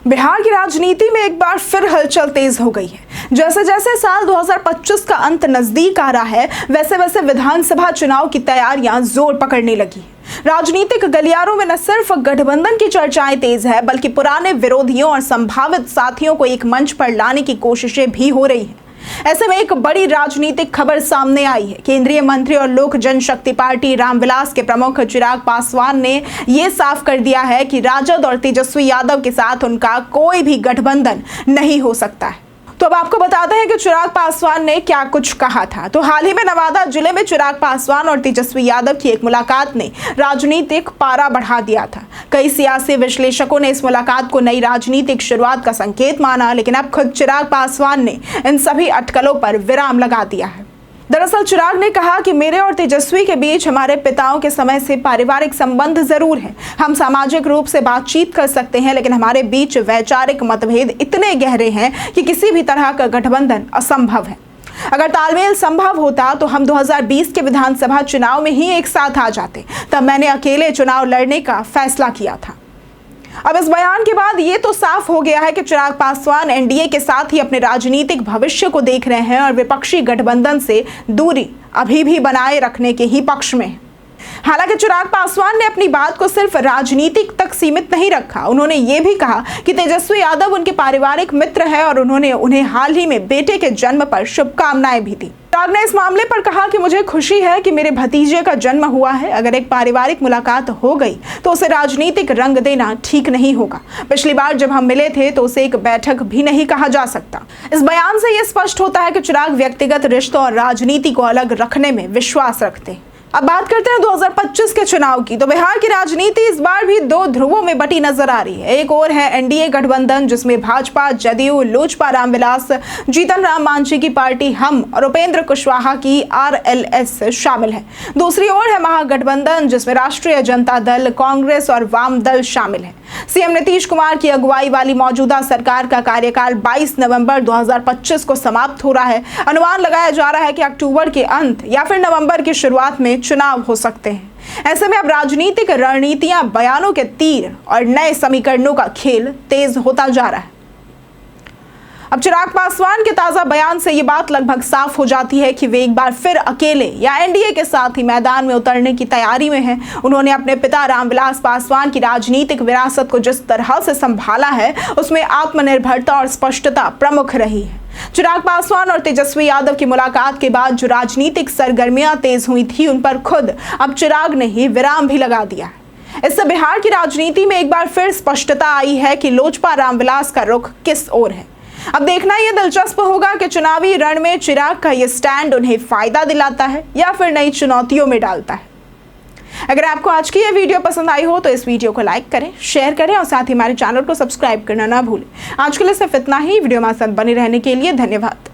बिहार की राजनीति में एक बार फिर हलचल तेज हो गई है। जैसे जैसे साल 2025 का अंत नजदीक आ रहा है, वैसे वैसे विधानसभा चुनाव की तैयारियां जोर पकड़ने लगी है। राजनीतिक गलियारों में न सिर्फ गठबंधन की चर्चाएं तेज है, बल्कि पुराने विरोधियों और संभावित साथियों को एक मंच पर लाने की कोशिशें भी हो रही हैं। ऐसे में एक बड़ी राजनीतिक खबर सामने आई है। केंद्रीय मंत्री और लोक जनशक्ति पार्टी रामविलास के प्रमुख चिराग पासवान ने यह साफ कर दिया है कि राजद और तेजस्वी यादव के साथ उनका कोई भी गठबंधन नहीं हो सकता है। तो अब आपको बताते हैं कि चिराग पासवान ने क्या कुछ कहा था। तो हाल ही में नवादा जिले में चिराग पासवान और तेजस्वी यादव की एक मुलाकात ने राजनीतिक पारा बढ़ा दिया था। कई सियासी विश्लेषकों ने इस मुलाकात को नई राजनीतिक शुरुआत का संकेत माना, लेकिन अब खुद चिराग पासवान ने इन सभी अटकलों पर विराम लगा दिया है। दरअसल चिराग ने कहा कि मेरे और तेजस्वी के बीच हमारे पिताओं के समय से पारिवारिक संबंध जरूर हैं। हम सामाजिक रूप से बातचीत कर सकते हैं, लेकिन हमारे बीच वैचारिक मतभेद इतने गहरे हैं कि किसी भी तरह का गठबंधन असंभव है। अगर तालमेल संभव होता तो हम 2020 के विधानसभा चुनाव में ही एक साथ आ जाते। तब मैंने अकेले चुनाव लड़ने का फैसला किया था। अब इस बयान के बाद ये तो साफ हो गया है कि चिराग पासवान एनडीए के साथ ही अपने राजनीतिक भविष्य को देख रहे हैं और विपक्षी गठबंधन से दूरी अभी भी बनाए रखने के ही पक्ष में है। हालांकि चिराग पासवान ने अपनी बात को सिर्फ राजनीतिक तक सीमित नहीं रखा। उन्होंने ये भी कहा कि तेजस्वी यादव उनके पारिवारिक मित्र है और उन्होंने उन्हें हाल ही में बेटे के जन्म पर शुभकामनाएं भी दी। चिराग ने इस मामले पर कहा कि मुझे खुशी है कि मेरे भतीजे का जन्म हुआ है। अगर एक पारिवारिक मुलाकात हो गई तो उसे राजनीतिक रंग देना ठीक नहीं होगा। पिछली बार जब हम मिले थे तो उसे एक बैठक भी नहीं कहा जा सकता। इस बयान से यह स्पष्ट होता है कि चिराग व्यक्तिगत रिश्तों और राजनीति को अलग रखने में विश्वास रखते हैं। अब बात करते हैं 2025 के चुनाव की। तो बिहार की राजनीति इस बार भी दो ध्रुवों में बटी नजर आ रही है। एक और है एनडीए गठबंधन, जिसमें भाजपा, जदयू, लोजपा रामविलास, जीतन राम मांझी की पार्टी हम और उपेंद्र कुशवाहा की आरएलएस शामिल है। दूसरी ओर है महागठबंधन, जिसमें राष्ट्रीय जनता दल, कांग्रेस और वाम दल शामिल है। सीएम नीतीश कुमार की अगुवाई वाली मौजूदा सरकार का कार्यकाल 22 नवंबर 2025 को समाप्त हो रहा है। अनुमान लगाया जा रहा है कि अक्टूबर के अंत या फिर नवंबर की शुरुआत में चुनाव हो सकते हैं। ऐसे में अब राजनीतिक रणनीतियां, बयानों के तीर और नए समीकरणों का खेल तेज होता जा रहा है। अब चिराग पासवान के ताजा बयान से ये बात लगभग साफ हो जाती है कि वे एक बार फिर अकेले या एनडीए के साथ ही मैदान में उतरने की तैयारी में हैं। उन्होंने अपने पिता रामविलास पासवान की राजनीतिक विरासत को जिस तरह से संभाला है, उसमें आत्मनिर्भरता और स्पष्टता प्रमुख रही है। चिराग पासवान और तेजस्वी यादव की मुलाकात के बाद जो राजनीतिक सरगर्मियां तेज हुई थी, उन पर खुद अब चिराग ने ही विराम भी लगा दिया है। इससे बिहार की राजनीति में एक बार फिर स्पष्टता आई है कि लोजपा रामविलास का रुख किस ओर है। अब देखना यह दिलचस्प होगा कि चुनावी रण में चिराग का यह स्टैंड उन्हें फायदा दिलाता है या फिर नई चुनौतियों में डालता है। अगर आपको आज की यह वीडियो पसंद आई हो तो इस वीडियो को लाइक करें, शेयर करें और साथ ही हमारे चैनल को सब्सक्राइब करना ना भूलें। आज के लिए सिर्फ इतना ही। वीडियो हमारे साथ बने रहने के लिए धन्यवाद।